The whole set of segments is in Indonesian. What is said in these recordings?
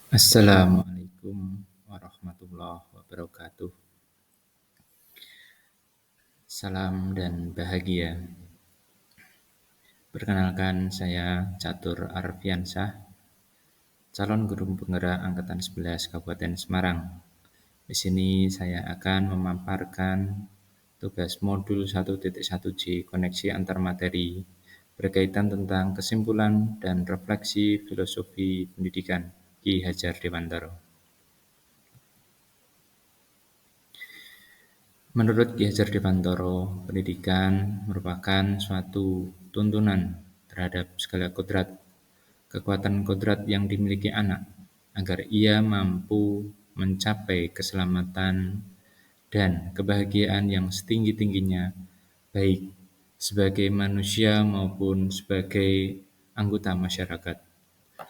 Assalamualaikum warahmatullahi wabarakatuh. Salam dan bahagia. Perkenalkan, saya Catur Arfiansyah, calon guru penggerak Angkatan 11 Kabupaten Semarang. Di sini saya akan memaparkan tugas modul 1.1J koneksi antar materi berkaitan tentang kesimpulan dan refleksi filosofi pendidikan Ki Hajar Dewantara. Menurut Ki Hajar Dewantara, pendidikan merupakan suatu tuntunan terhadap segala kekuatan kodrat yang dimiliki anak, agar ia mampu mencapai keselamatan dan kebahagiaan yang setinggi-tingginya, baik sebagai manusia maupun sebagai anggota masyarakat.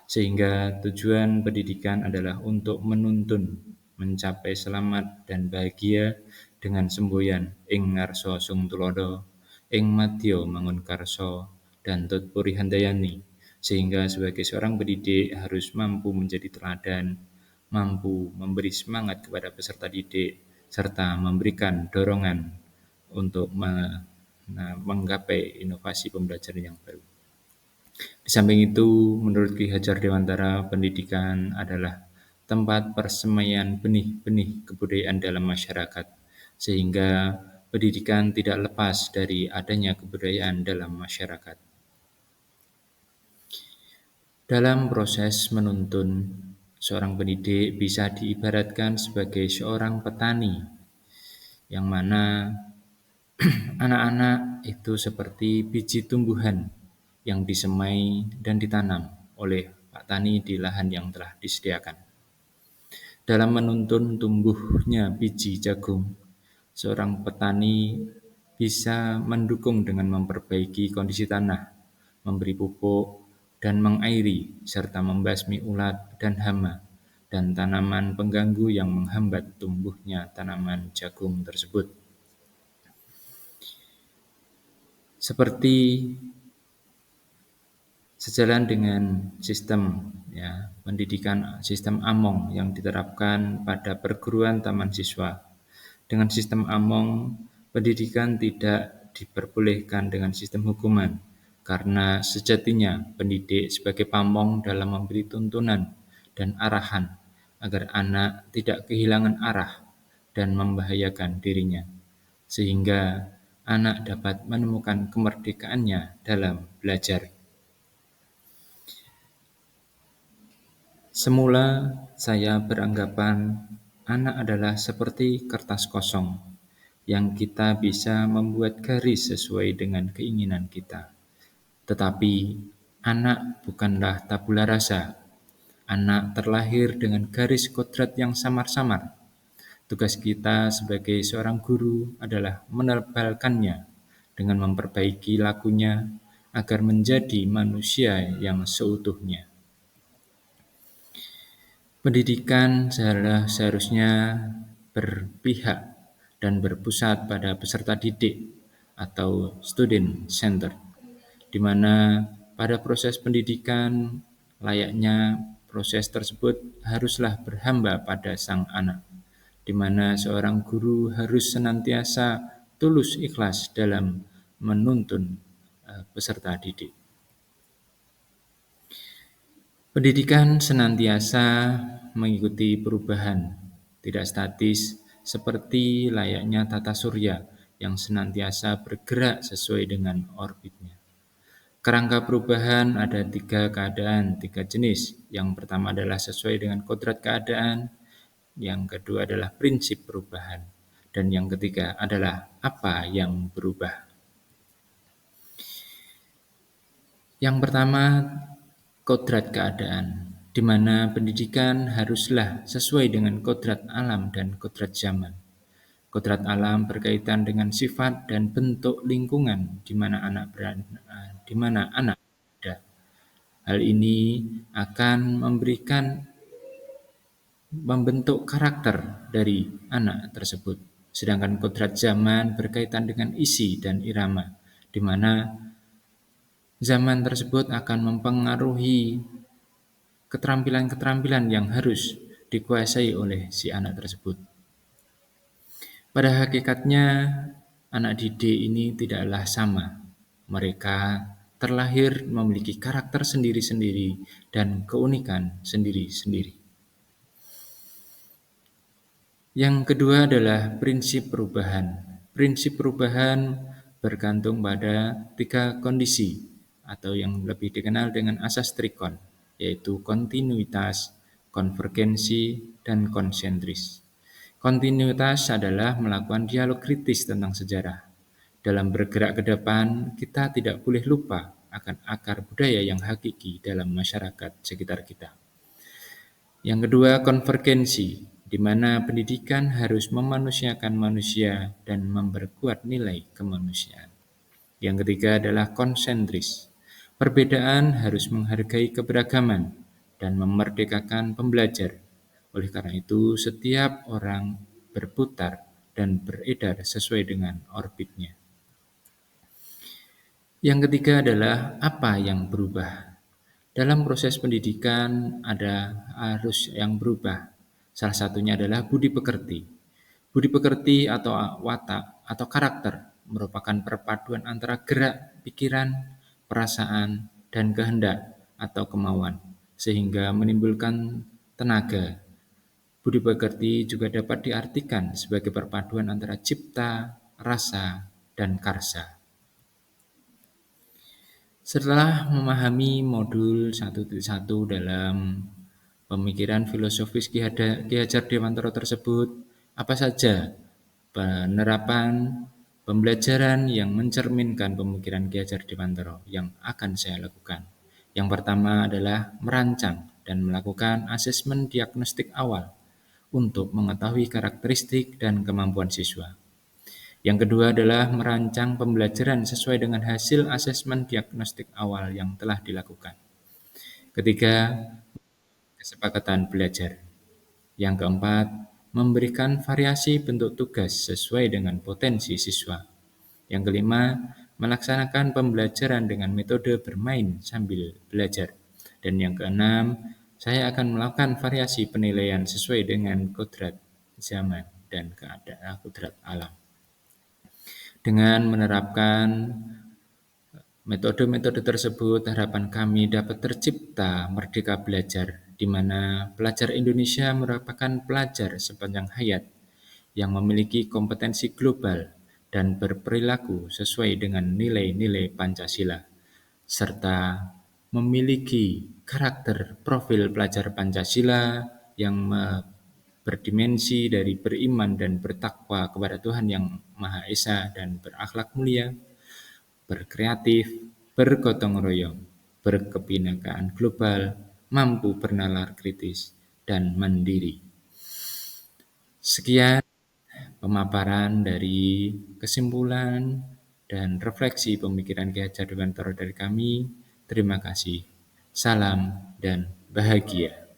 Sehingga tujuan pendidikan adalah untuk menuntun mencapai selamat dan bahagia dengan semboyan ing ngarsa sung tulodo, ing madya mangun karsa, dan tutpuri handayani. Sehingga sebagai seorang pendidik harus mampu menjadi teladan, mampu memberi semangat kepada peserta didik, serta memberikan dorongan untuk menggapai inovasi pembelajaran yang baru. Di samping itu, menurut Ki Hajar Dewantara, pendidikan adalah tempat persemaian benih-benih kebudayaan dalam masyarakat, sehingga pendidikan tidak lepas dari adanya kebudayaan dalam masyarakat. Dalam proses menuntun, seorang pendidik bisa diibaratkan sebagai seorang petani, yang mana anak-anak itu seperti biji tumbuhan yang disemai dan ditanam oleh Pak Tani di lahan yang telah disediakan. Dalam menuntun tumbuhnya biji jagung, seorang petani bisa mendukung dengan memperbaiki kondisi tanah, memberi pupuk dan mengairi, serta membasmi ulat dan hama dan tanaman pengganggu yang menghambat tumbuhnya tanaman jagung tersebut. Seperti sejalan dengan sistem pendidikan sistem Among yang diterapkan pada perguruan taman siswa. Dengan sistem Among, pendidikan tidak diperbolehkan dengan sistem hukuman, karena sejatinya pendidik sebagai pamong dalam memberi tuntunan dan arahan agar anak tidak kehilangan arah dan membahayakan dirinya, sehingga anak dapat menemukan kemerdekaannya dalam belajar. Semula saya beranggapan anak adalah seperti kertas kosong yang kita bisa membuat garis sesuai dengan keinginan kita. Tetapi anak bukanlah tabula rasa. Anak terlahir dengan garis kodrat yang samar-samar. Tugas kita sebagai seorang guru adalah menebalkannya dengan memperbaiki lakunya agar menjadi manusia yang seutuhnya. Pendidikan seharusnya berpihak dan berpusat pada peserta didik atau student center, di mana pada proses pendidikan layaknya proses tersebut haruslah berhamba pada sang anak, di mana seorang guru harus senantiasa tulus ikhlas dalam menuntun peserta didik. Pendidikan senantiasa mengikuti perubahan, tidak statis seperti layaknya tata surya yang senantiasa bergerak sesuai dengan orbitnya. Kerangka perubahan ada 3 keadaan, 3 jenis. Yang pertama adalah sesuai dengan kodrat keadaan, yang kedua adalah prinsip perubahan, dan yang ketiga adalah apa yang berubah. Yang pertama, kodrat keadaan, di mana pendidikan haruslah sesuai dengan kodrat alam dan kodrat zaman. Kodrat alam berkaitan dengan sifat dan bentuk lingkungan di mana anak berada. Hal ini akan membentuk karakter dari anak tersebut. Sedangkan kodrat zaman berkaitan dengan isi dan irama, di mana zaman tersebut akan mempengaruhi keterampilan-keterampilan yang harus dikuasai oleh si anak tersebut. Pada hakikatnya, anak didik ini tidaklah sama. Mereka terlahir memiliki karakter sendiri-sendiri dan keunikan sendiri-sendiri. Yang kedua adalah prinsip perubahan. Prinsip perubahan bergantung pada 3 kondisi atau yang lebih dikenal dengan asas trikon, yaitu kontinuitas, konvergensi, dan konsentris. Kontinuitas adalah melakukan dialog kritis tentang sejarah. Dalam bergerak ke depan, kita tidak boleh lupa akan akar budaya yang hakiki dalam masyarakat sekitar kita. Yang kedua, konvergensi, di mana pendidikan harus memanusiakan manusia dan memperkuat nilai kemanusiaan. Yang ketiga adalah konsentris. Perbedaan harus menghargai keberagaman dan memerdekakan pembelajar. Oleh karena itu, setiap orang berputar dan beredar sesuai dengan orbitnya. Yang ketiga adalah apa yang berubah. Dalam proses pendidikan ada arus yang berubah. Salah satunya adalah budi pekerti. Budi pekerti atau watak atau karakter merupakan perpaduan antara gerak, pikiran, perasaan, dan kehendak atau kemauan, sehingga menimbulkan tenaga. Budi pekerti juga dapat diartikan sebagai perpaduan antara cipta, rasa, dan karsa. Setelah memahami modul 1.1 dalam pemikiran filosofis Ki Hajar Dewantara tersebut, apa saja penerapan pembelajaran yang mencerminkan pemikiran Ki Hajar Dewantara yang akan saya lakukan? Yang pertama adalah merancang dan melakukan asesmen diagnostik awal untuk mengetahui karakteristik dan kemampuan siswa. Yang kedua adalah merancang pembelajaran sesuai dengan hasil asesmen diagnostik awal yang telah dilakukan. Ketiga, kesepakatan belajar. Yang keempat, memberikan variasi bentuk tugas sesuai dengan potensi siswa. Yang kelima, melaksanakan pembelajaran dengan metode bermain sambil belajar. Dan yang keenam, saya akan melakukan variasi penilaian sesuai dengan kodrat zaman dan keadaan kodrat alam. Dengan menerapkan metode-metode tersebut, harapan kami dapat tercipta merdeka belajar, di mana pelajar Indonesia merupakan pelajar sepanjang hayat yang memiliki kompetensi global dan berperilaku sesuai dengan nilai-nilai Pancasila, serta memiliki karakter profil pelajar Pancasila yang berdimensi dari beriman dan bertakwa kepada Tuhan Yang Maha Esa dan berakhlak mulia, berkreatif, bergotong royong, berkebinekaan global, mampu bernalar kritis, dan mandiri. Sekian pemaparan dari kesimpulan dan refleksi pemikiran Ki Hajar Dewantara dari kami. Terima kasih. Salam dan bahagia.